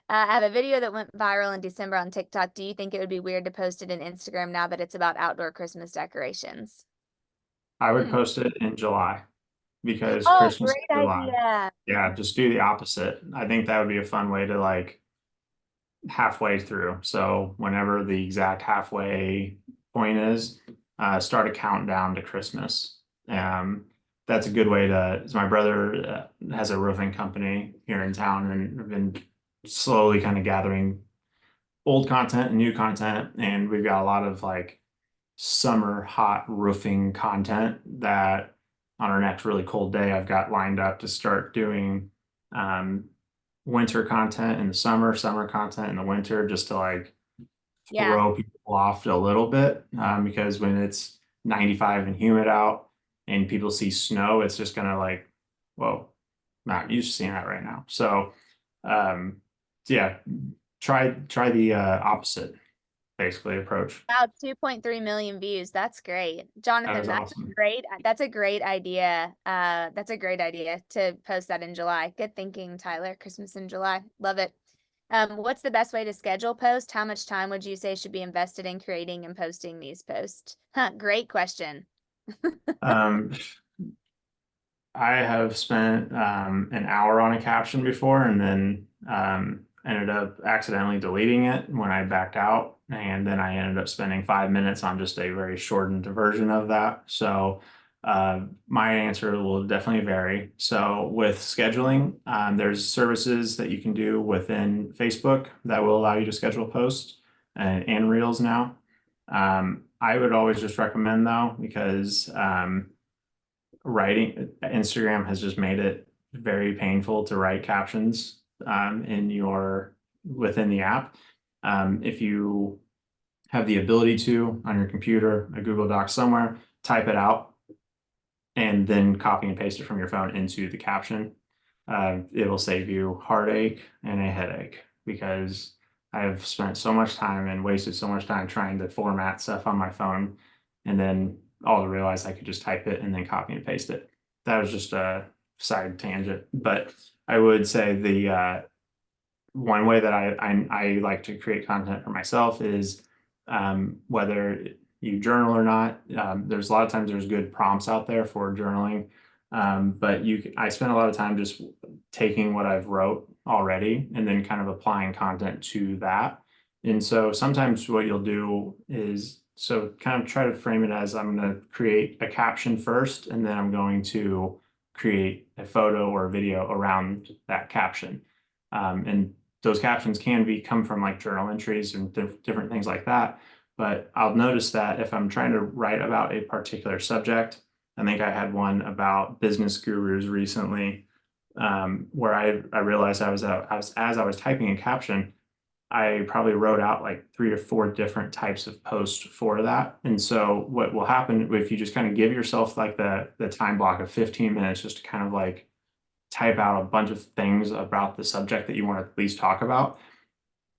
I have a video that went viral in December on TikTok. Do you think it would be weird to post it in Instagram now that it's about outdoor Christmas decorations? I would post it in July because Oh, Christmas is great July. idea. Yeah, just do the opposite. I think that would be a fun way to like halfway through. So whenever the exact halfway point is, start a countdown to Christmas. That's a good way to. My brother has a roofing company here in town, and I've been slowly kind of gathering old content and new content, and we've got a lot of like summer hot roofing content that on our next really cold day I've got lined up to start doing um, winter content in the summer content in the winter, just to like Yeah. throw people off a little bit. Because when it's 95 and humid out and people see snow, it's just gonna like, whoa, not used to seeing that right now. So um, yeah, try the opposite basically approach. Wow, 2.3 million views. That's great. That Jonathan, is awesome. that's a great idea. That's a great idea to post that in July. Good thinking, Tyler. Christmas in July. Love it. What's the best way to schedule posts? How much time would you say should be invested in creating and posting these posts? Huh, great question. Um, I have spent an hour on a caption before and then ended up accidentally deleting it when I backed out. And then I ended up spending 5 minutes on just a very shortened version of that. So my answer will definitely vary. So with scheduling, there's services that you can do within Facebook that will allow you to schedule posts and Reels now. I would always just recommend though, because writing Instagram has just made it very painful to write captions in your within the app. If you have the ability to on your computer, a Google Doc somewhere, type it out and then copy and paste it from your phone into the caption. It will save you heartache and a headache because I've spent so much time and wasted so much time trying to format stuff on my phone and then all to realize I could just type it and then copy and paste it. That was just a side tangent, but I would say the one way that I like to create content for myself is whether you journal or not. There's a lot of times there's good prompts out there for journaling, but I spend a lot of time just taking what I've wrote already and then kind of applying content to that. And so sometimes what you'll do is so kind of try to frame it as I'm going to create a caption first, and then I'm going to create a photo or a video around that caption. And those captions can come from like journal entries and different things like that. But I'll notice that if I'm trying to write about a particular subject, I think I had one about business gurus recently, where I realized as I was typing a caption, I probably wrote out like 3 or 4 different types of posts for that. And so what will happen if you just kind of give yourself like the time block of 15 minutes just to kind of like type out a bunch of things about the subject that you want to at least talk about,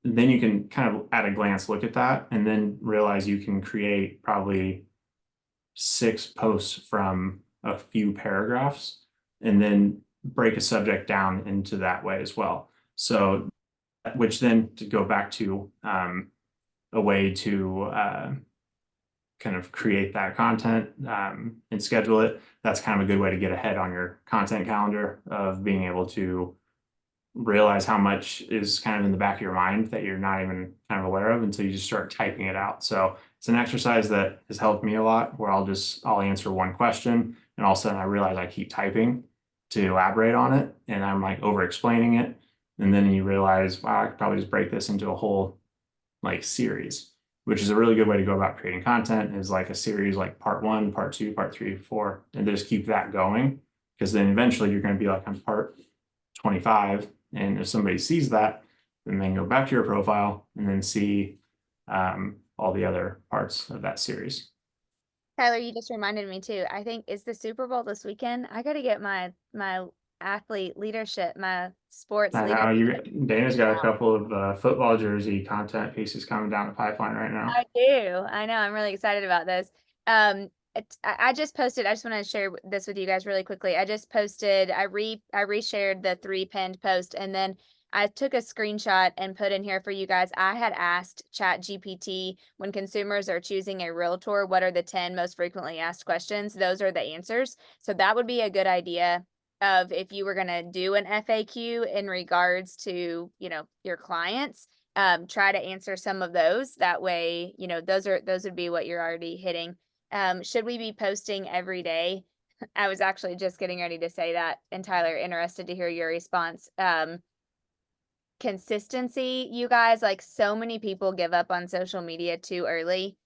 then you can kind of at a glance look at that and then realize you can create probably 6 posts from a few paragraphs and then break a subject down into that way as well. So, which then to go back to a way to kind of create that content and schedule it. That's kind of a good way to get ahead on your content calendar of being able to realize how much is kind of in the back of your mind that you're not even kind of aware of until you just start typing it out. So it's an exercise that has helped me a lot where I'll answer one question and all of a sudden I realize I keep typing to elaborate on it and I'm like over explaining it. And then you realize, wow, I could probably just break this into a whole like series, which is a really good way to go about creating content is like a series like part 1, part 2, part 3, 4, and just keep that going. Because then eventually you're going to be like on part 25. And if somebody sees that, then they can go back to your profile and then see all the other parts of that series. Tyler, you just reminded me too. I think is the Super Bowl this weekend. I got to get my athlete leadership, my sports I leadership. know Dana's got a couple of football jersey content pieces coming down the pipeline right now. I do. I know. I'm really excited about this. I just posted, I just want to share this with you guys really quickly. I just posted, I reshared the 3 pinned post, and then I took a screenshot and put in here for you guys. I had asked ChatGPT, when consumers are choosing a realtor, what are the 10 most frequently asked questions? Those are the answers. So that would be a good idea of if you were going to do an FAQ in regards to, your clients. Try to answer some of those. That way, those would be what you're already hitting. Should we be posting every day? I was actually just getting ready to say that, and Tyler, interested to hear your response. Consistency, you guys, like, so many people give up on social media too early.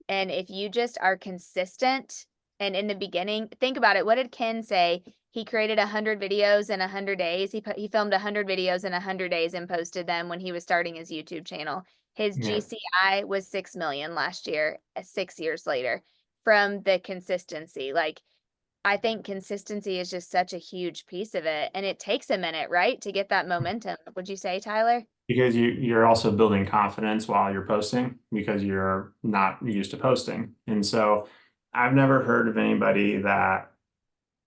And if you just are consistent, and in the beginning, think about it. What did Ken say? He created 100 videos in 100 days. He filmed 100 videos in 100 days and posted them when he was starting his YouTube channel. His Yeah. GCI was 6 million last year, 6 years later, from the consistency. Like, I think consistency is just such a huge piece of it, and it takes a minute, right, to get that momentum. Would you say, Tyler? Because you're also building confidence while you're posting because you're not used to posting. And so I've never heard of anybody that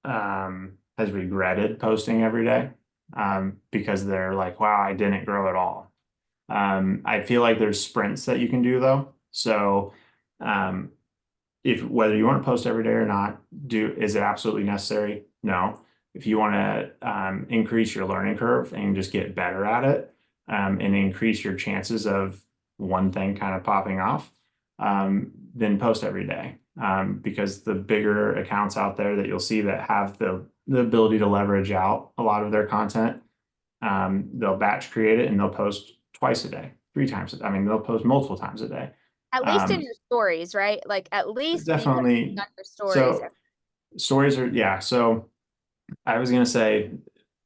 has regretted posting every day because they're like, wow, I didn't grow at all. I feel like there's sprints that you can do though. So um, if whether you want to post every day or not, is it absolutely necessary? No. If you want to increase your learning curve and just get better at it, and increase your chances of one thing kind of popping off, then post every day. Because the bigger accounts out there that you'll see that have the ability to leverage out a lot of their content, they'll batch create it and they'll post twice a day, 3 times. I mean, they'll post multiple times a day. At least in your stories, right? Like, at least be posting Definitely. on your stories. So stories are, yeah. So I was going to say,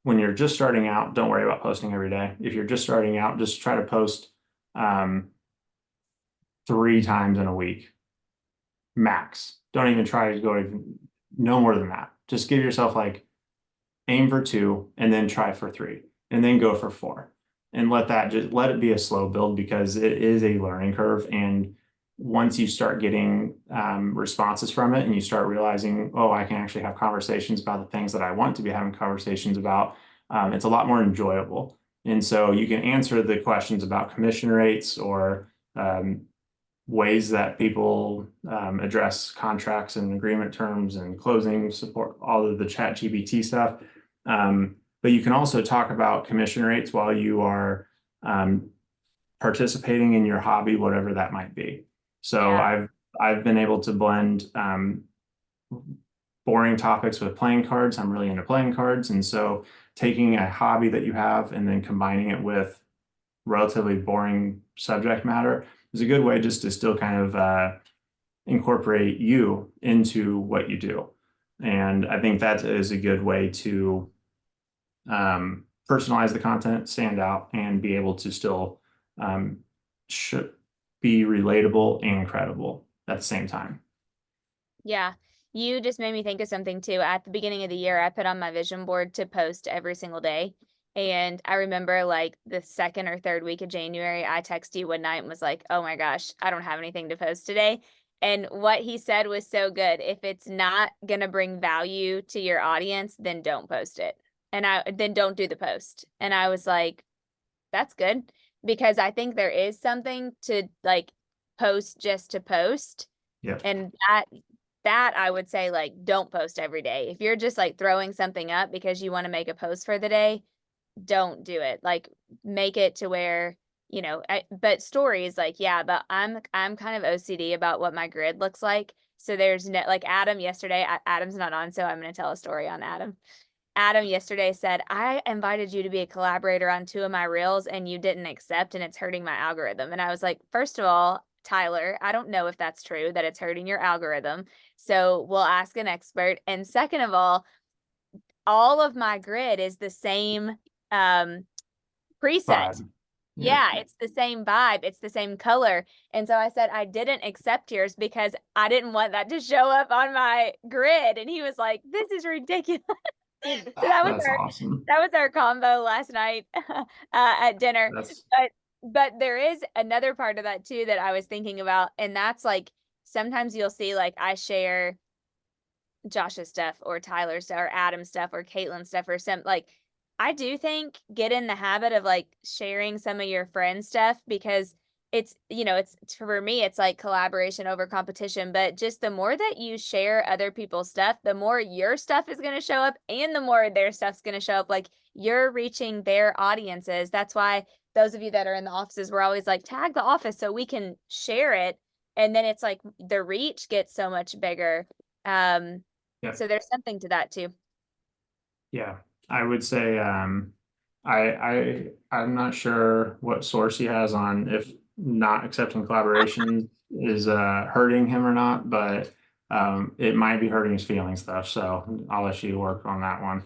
when you're just starting out, don't worry about posting every day. If you're just starting out, just try to post 3 times in a week, max. Don't even try to go even no more than that. Just give yourself like aim for 2 and then try for 3 and then go for 4 and let it be a slow build because it is a learning curve. And once you start getting responses from it and you start realizing, oh, I can actually have conversations about the things that I want to be having conversations about, it's a lot more enjoyable. And so you can answer the questions about commission rates or ways that people address contracts and agreement terms and closing support, all of the ChatGPT stuff. But you can also talk about commission rates while you are participating in your hobby, whatever that might be. So Yeah. I've been able to blend boring topics with playing cards. I'm really into playing cards, and so taking a hobby that you have and then combining it with relatively boring subject matter is a good way just to still kind of incorporate you into what you do. And I think that is a good way to personalize the content, stand out, and be able to still should be relatable and credible at the same time. Yeah. You just made me think of something too. At the beginning of the year, I put on my vision board to post every single day. And I remember, like, the 2nd or 3rd week of January, I texted you one night and was like, oh my gosh, I don't have anything to post today. And what he said was so good. If it's not going to bring value to your audience, then don't post it. And then don't do the post. And I was like, that's good, because I think there is something to, like, post just to post. Yep. And that I would say, like, don't post every day. If you're just like throwing something up because you want to make a post for the day, don't do it. Like, make it to where, but stories, like, yeah, but I'm kind of OCD about what my grid looks like. So there's no, like, Adam yesterday, Adam's not on, so I'm going to tell a story on Adam. Adam yesterday said, I invited you to be a collaborator on 2 of my reels and you didn't accept, and it's hurting my algorithm. And I was like, first of all, Tyler, I don't know if that's true, that it's hurting your algorithm. So we'll ask an expert. And second of all of my grid is the same preset. Vibe. Yeah, it's the same vibe. It's the same color. And so I said, I didn't accept yours because I didn't want that to show up on my grid. And he was like, this is ridiculous. So That's awesome. that was our combo last night at dinner. That's But there is another part of that too that I was thinking about, and that's like, sometimes you'll see like I share Josh's stuff or Tyler's stuff or Adam's stuff or Caitlin's stuff or some like I do think get in the habit of like sharing some of your friends' stuff because it's it's for me it's like collaboration over competition, but just the more that you share other people's stuff, the more your stuff is going to show up and the more their stuff's going to show up. Like you're reaching their audiences. That's why those of you that are in the offices, we're always like tag the office so we can share it, and then it's like the reach gets so much bigger. Yeah. So there's something to that too. Yeah, I would say I'm not sure what source he has on if not accepting collaboration is hurting him or not, but it might be hurting his feelings though. So I'll let you work on that one.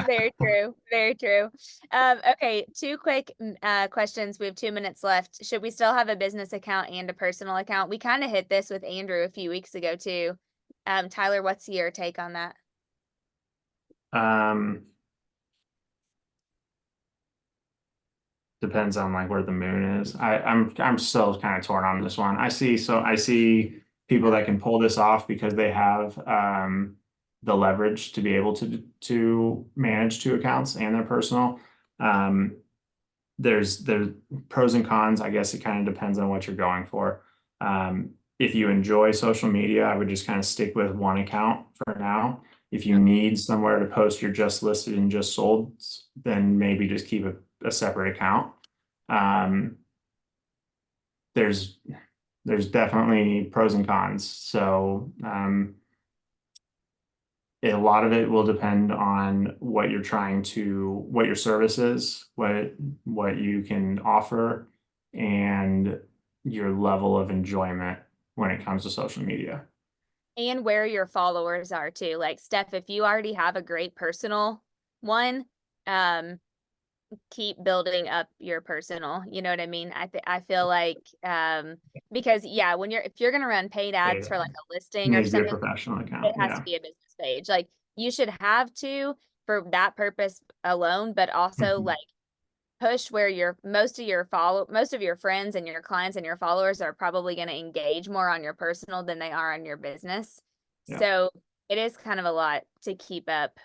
Very true. Very true. Okay, two quick questions. We have 2 minutes left. Should we still have a business account and a personal account? We kind of hit this with Andrew a few weeks ago too. Tyler, what's your take on that? Depends on like where the moon is. I'm still kind of torn on this one. I see people that can pull this off because they have the leverage to be able to manage two accounts and their personal. There's pros and cons. I guess it kind of depends on what you're going for. If you enjoy social media, I would just kind of stick with one account for now. If you need somewhere to post your just listed and just sold, then maybe just keep a separate account. There's definitely pros and cons. So a lot of it will depend on what you're what your service is, what you can offer, and your level of enjoyment when it comes to social media. And where your followers are too. Like Steph, if you already have a great personal one, keep building up your personal, you know what I mean? I feel like because yeah, if you're gonna run paid ads for like a listing or Needs to be a something, professional it account. has Yeah. to be a business page. Like you should have to for that purpose alone, but also like push where most of your friends and your clients and your followers are probably going to engage more on your personal than they are on your business. Yeah. So it is kind of a lot to keep up.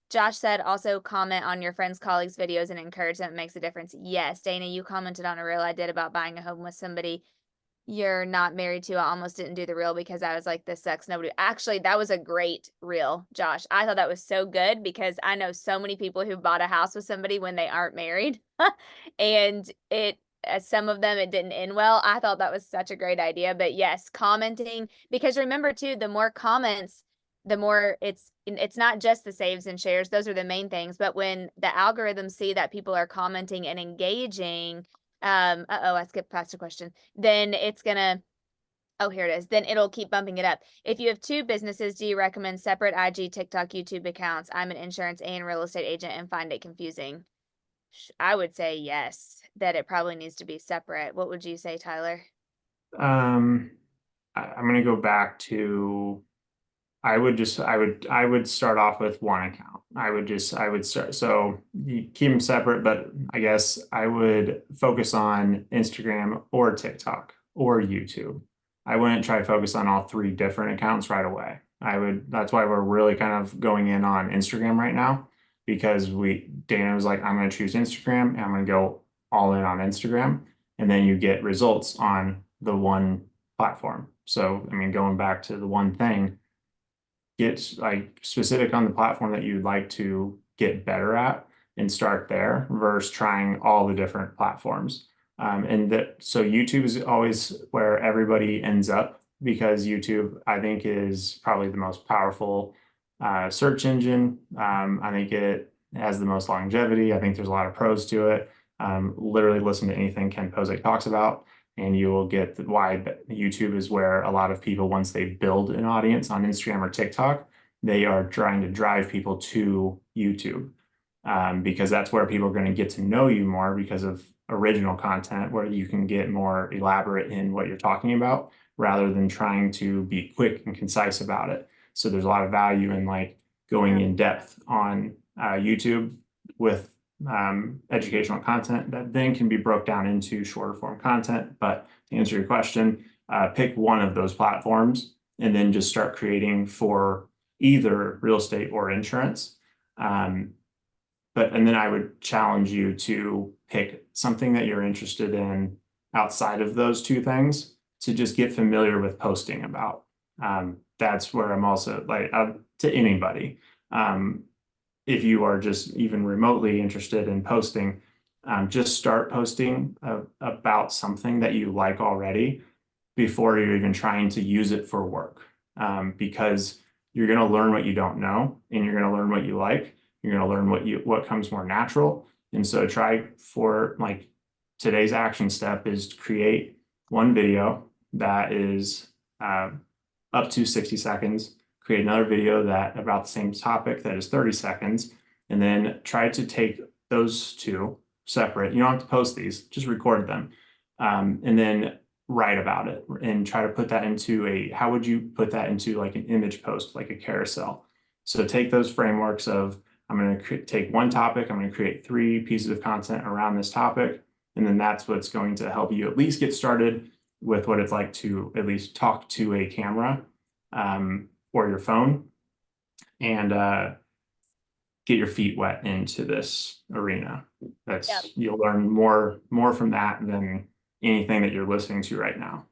Josh said also comment on your friends, colleagues' videos and encouragement makes a difference. Yes, Dana, you commented on a reel I did about buying a home with somebody you're not married to. I almost didn't do the reel because I was like, this sucks. Nobody actually, that was a great reel, Josh. I thought that was so good because I know so many people who bought a house with somebody when they aren't married. And some of them, it didn't end well. I thought that was such a great idea. But yes, commenting, because remember too, the more comments, the more it's not just the saves and shares. Those are the main things. But when the algorithms see that people are commenting and engaging, I skipped past a question. Then it's gonna, oh, here it is. Then it'll keep bumping it up. If you have two businesses, do you recommend separate IG, TikTok, YouTube accounts? I'm an insurance and real estate agent and find it confusing. I would say yes, that it probably needs to be separate. What would you say, Tyler? I'm gonna go back to I would start off with one account. I would start, so you keep them separate, but I guess I would focus on Instagram or TikTok or YouTube. I wouldn't try to focus on all three different accounts right away. That's why we're really kind of going in on Instagram right now because Dana was like, I'm going to choose Instagram and I'm going to go all in on Instagram. And then you get results on the one platform. So, I mean, going back to the one thing, get like specific on the platform that you'd like to get better at and start there versus trying all the different platforms. So YouTube is always where everybody ends up because YouTube, I think, is probably the most powerful search engine. I think it has the most longevity. I think there's a lot of pros to it. Literally listen to anything Ken Posick talks about and you will get why YouTube is where a lot of people, once they build an audience on Instagram or TikTok, they are trying to drive people to YouTube because that's where people are going to get to know you more because of original content where you can get more elaborate in what you're talking about rather than trying to be quick and concise about it. So there's a lot of value in like going in depth on YouTube with educational content that then can be broke down into shorter form content. But to answer your question, pick one of those platforms and then just start creating for either real estate or insurance. And then I would challenge you to pick something that you're interested in outside of those two things to just get familiar with posting about. That's where I'm also like, to anybody. If you are just even remotely interested in posting, just start posting about something that you like already before you're even trying to use it for work. Because you're going to learn what you don't know, and you're going to learn what you like. You're going to learn what comes more natural. And so try for, like, today's action step is to create one video that is up to 60 seconds, create another video that about the same topic that is 30 seconds, and then try to take those two separate. You don't have to post these, just record them. And then write about it and try to put that into how would you put that into like an image post, like a carousel? So take those frameworks of, I'm going to take one topic, I'm going to create 3 pieces of content around this topic. And then that's what's going to help you at least get started with what it's like to at least talk to a camera or your phone, and get your feet wet into this arena. You'll learn more from that than anything that you're listening to right now.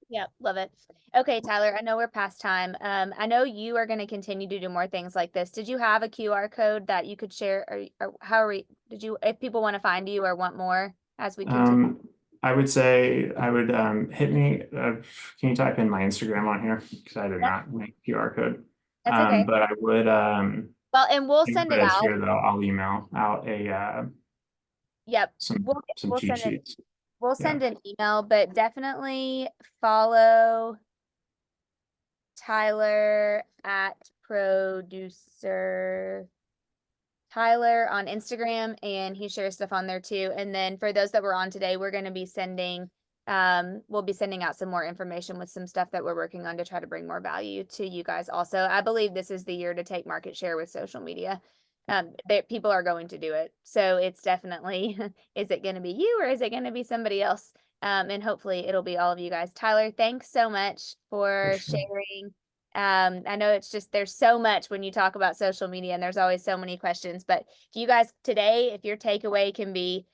Yep, love it. Okay, Tyler, I know we're past time. I know you are going to continue to do more things like this. Did you have a QR code that you could share, or how are we, if people want to find you or want more as we continue? I would say hit me. Can you type in my Instagram on here? Because I did not make QR code. That's okay. But I would Well, and we'll send it out. Here, though, I'll email out a Yep. some We'll cheat send sheets. We'll send an email, but definitely follow Tyler at producer Tyler on Instagram, and he shares stuff on there too. And then for those that were on today, we're going to be sending we'll be sending out some more information with some stuff that we're working on to try to bring more value to you guys. Also, I believe this is the year to take market share with social media. People are going to do it. So it's definitely, is it going to be you or is it going to be somebody else? And hopefully it'll be all of you guys. Tyler, thanks so much for sharing. I know it's just, there's so much when you talk about social media and there's always so many questions, but if you guys today, if your takeaway can be,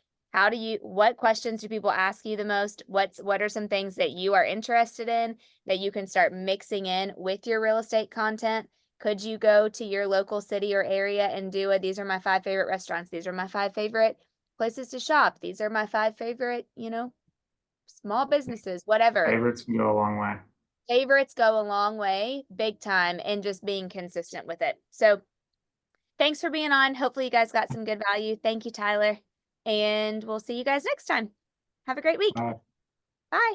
what questions do people ask you the most? What are some things that you are interested in that you can start mixing in with your real estate content? Could you go to your local city or area and do these are my 5 favorite restaurants. These are my 5 favorite places to shop. These are my 5 favorite, small businesses, whatever. Favorites can go a long way. Favorites go a long way, big time, and just being consistent with it. So thanks for being on. Hopefully you guys got some good value. Thank you, Tyler. And we'll see you guys next time. Have a great week. Bye. Bye.